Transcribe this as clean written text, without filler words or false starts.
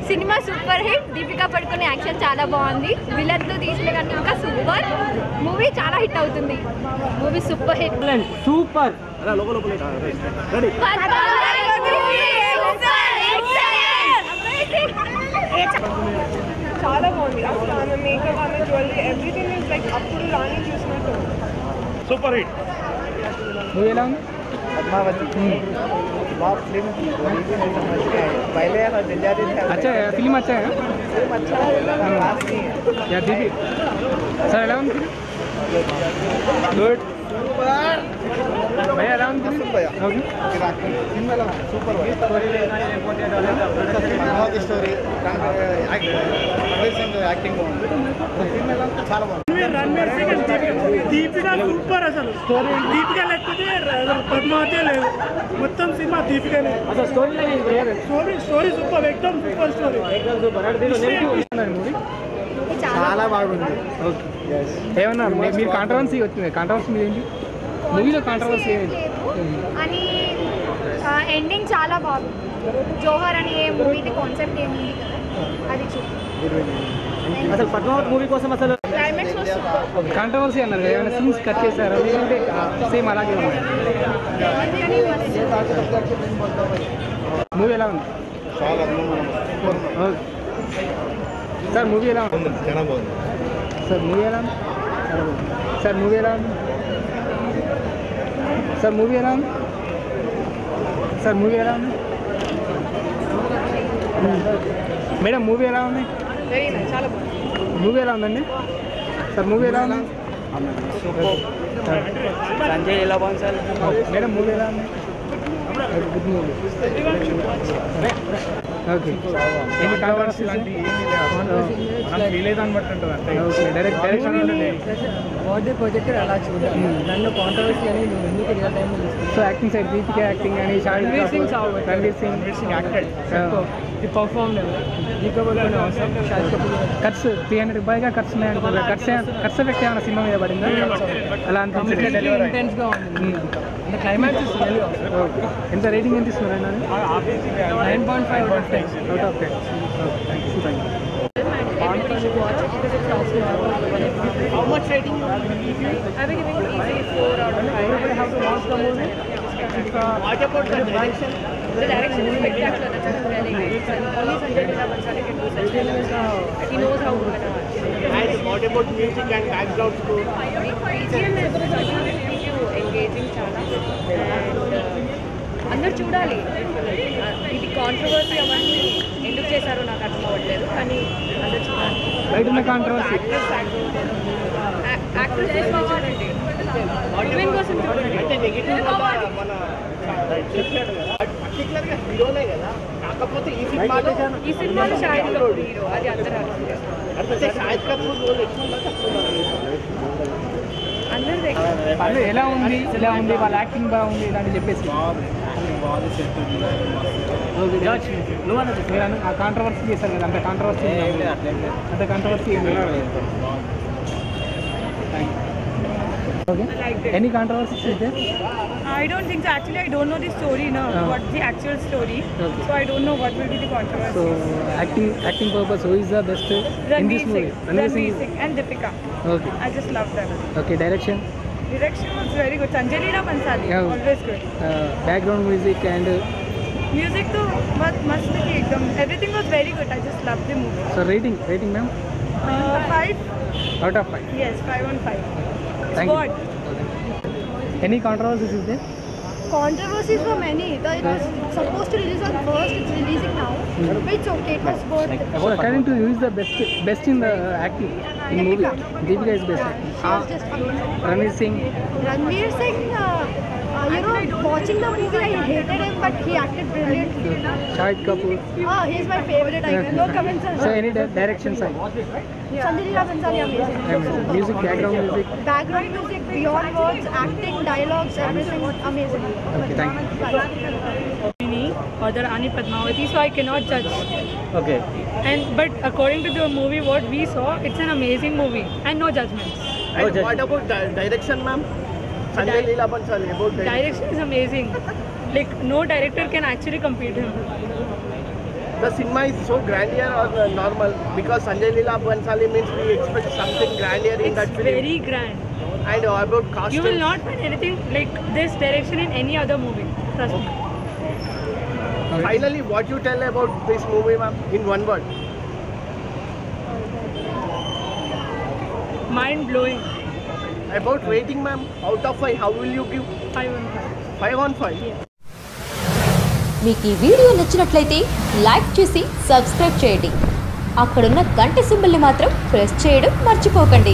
Cinema super hit. Deepika పడుకునే action చాలా బాగుంది. విలన్తో తీసిన కనుక ఇంకా సూపర్. మూవీ చాలా హిట్ అవుతుంది. Movie super hit. సూపర్. చాలా బాగుంది. అసలు ఆమె మేకప్, ఆమె జ్యువెలరీ, ఎవ్రీథింగ్ ఇస్ లైక్ అప్పుడు రాణి చూసినట్టు. Super hit. మూవీ ఎలా ఉంది? अच्छा है फिल्म, अच्छा है यार दीदी सर ఎలా ఉంది గుడ్ భయ్యా ఎలా ఉంది ఓకే సినిమా ఎలా ఉంది సూపర్ స్టోరీ యాక్టింగ్ బాగుంది సినిమా ఎలా ఉంది చాలా బాగుంది రణ్వీర్ సింగ్ దీపికా సూపర్ అసలు స్టోరీ దీపికా లేకపోతే పద్మావతి లేదు మొత్తం సినిమా దీపికానే అసలు స్టోరీ సూపర్ ఎక్దమ్ సూపర్ స్టోరీ మూవీ చాలా బాగుంది ఓకే ఏమన్నా మీరు కాంట్రవర్సీ వచ్చింది కాంట్రవర్సీ మీద ఏంటి మూవీలో కాంట్రవర్సీ అని ఎండింగ్ చాలా బాగుంది. జోహర్ అని ఏ మూవీది కాన్సెప్ట్ ఏముంది అది అసలు పద్మావతి మూవీ కోసం అసలు క్లైమాక్స్ కాంట్రవర్సీ అన్నారు కదా ఏమైనా సీన్స్ కట్ చేశారా లేదంటే సేమ్ అలాగే ఉంది మూవీ ఎలా ఉంది సార్ మూవీ ఎలా ఉంది చాలా బాగుంది సార్ మూవీ ఎలా ఉంది సార్ మూవీ ఎలా ఉంది సార్ మూవీ ఎలా ఉంది సార్ మూవీ ఎలా ఉంది మేడం మూవీ ఎలా ఉంది చాలా బాగుంది. మూవీ ఎలా ఉందండి సార్ మూవీ ఎలా ఉంది సంజయ్ ఎలా బాగుంది సార్ మేడం మూవీ ఎలా ఉంది గుడ్ మూవీ ఓకే ఎన్ని కాంట్రవర్సీ డైరెక్షన్ బర్త్డే ప్రాజెక్ట్ అలా చూడాలి దానిలో కాంట్రవర్సీ అని నువ్వు ఎందుకు రియల్ టైంలో so acting side Deepika acting కానీ Ranveer Singh acted the perform Deepika Padukone అవసరం షాహిద్ కపూర్ ఖర్చు ₹300 ఖర్చు ఉన్నాయనుకుంటారు ఖర్చు ఎఫెక్ట్ ఏమైనా సినిమా మీద పడిందా అలా అనిపించింది ఇంటెన్స్గా ఉంది అంటే క్లైమాక్స్ ఇస్ రియల్లీ అవసరం. ఎంత రేటింగ్ ఎంత ఇస్తున్నారు 9.5 out of 10. Out of 10 Everybody should watch it because it's also How much rating? I'll be giving it easily 4 out of 5. What about the direction? The direction is spectacular. That's what I'm telling you. Only Sanjay Leela Bhansali can do such things. He knows how to do it. And what about music and background score? BGM is engaging చాలా and అందరు చూడాలి. ఇది controversy అవన్నీ ఎందుకు చేశారో నాకు అర్థం అవ్వట్లేదు కానీ అందరు చూడాలి. బయట ఉన్న కాంట్రవర్సీ యాక్టర్స్ తీసుకోవాలండి హీరోయిన్ కోసం చూడండి. అంటే నెగిటివ్ వల్ల మన చెప్పాడు కదా పర్టికులర్గా హీరోనే కదా కాకపోతే ఈ సినిమాలో షాహిద్ కపూర్ హీరో అది అందరూ అంటే షాహిద్ కపూర్ రోల్ ఎక్కువ అందరు వాళ్ళు ఎలా ఉంది వాళ్ళ యాక్టింగ్ బాగుంది ఇలాంటి చెప్పేసి ఆ కాంట్రవర్సీ చేశారు కదా అంత కాంట్రవర్సీ ఓకే ఎనీ కాంట్రవర్సీస్ అయితే I don't think so. Actually, I don't know the story now. What's the actual story? Okay. So I don't know what will be the controversy. So acting purpose who is the best in this movie Ranveer Singh and Deepika. Okay I just love them. Okay direction Direction was very good. Sanjay Leela Bhansali, Yeah. always good. Background music and Music to must be ekdam. Everything was very good. I just loved the movie. So rating ma'am 5. Out of 5 Yes, 5 on 5. Thank Squad. You any controversies is there Controversies were many. It was supposed to release on 1st. It's releasing now. But it's okay. It was good. So according to you, who is the best in the acting in movie? Deepika is best acting. She was just amazing. Ranveer Singh. Ranveer Singh, watching the movie, I hated him, but he acted brilliantly. Shahid Kapoor. He's my favorite. No comments. So any direction side? Sanjay Leela Bhansali, amazing. Music, background music. Background music, beyond words, acting, dialogues, everything amazing. Okay, thank you. Or the Rani Padmavati, so I cannot judge. Okay. But according to the movie, what we saw, it's an amazing movie and no judgments. And what about direction, ma'am? Sanjay Leela Bhansali, about Direction is amazing. Like no director can actually compete him. the cinema is so grandeur or normal? Because Sanjay Leela Bhansali means we expect something grandeur in that film. Very grand. And about costumes. You will not find anything like this direction in any other movie. Trust me. Finally, what you tell about this movie, ma'am, in one word? Mind blowing. About rating, ma'am, out of 5, how will you give? 5 on 5. 5 on 5? Yes. మీకు ఈ video నచ్చినట్లయితే like చేసి subscribe చేయండి. అక్కడున్న గంట సింబల్ని మాత్రం press చేయడం మర్చిపోకండి.